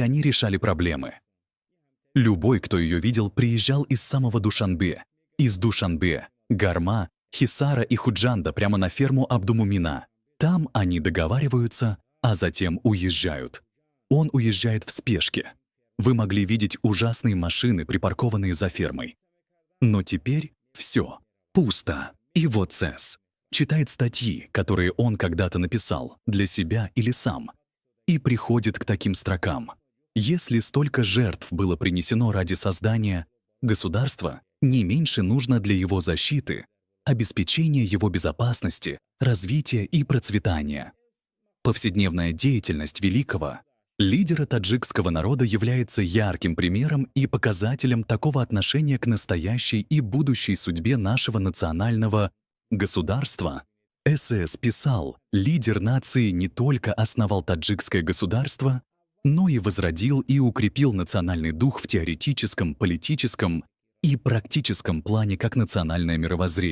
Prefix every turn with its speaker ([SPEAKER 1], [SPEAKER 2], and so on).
[SPEAKER 1] и они решали проблемы. Любой, кто ее видел, приезжал из самого Душанбе. Из Душанбе, Гарма, Хисара и Худжанда прямо на ферму Абдумумина. Там они договариваются, а затем уезжают. Он уезжает в спешке. Вы могли видеть ужасные машины, припаркованные за фермой. Но теперь все пусто. И вот Цесс читает статьи, которые он когда-то написал, для себя или сам, и приходит к таким строкам. Если столько жертв было принесено ради создания государства, не меньше нужно для его защиты, обеспечения его безопасности, развития и процветания. Повседневная деятельность великого лидера таджикского народа является ярким примером и показателем такого отношения к настоящей и будущей судьбе нашего национального государства. СС писал, лидер нации не только основал таджикское государство, но и возродил и укрепил национальный дух в теоретическом, политическом и практическом плане как национальное мировоззрение.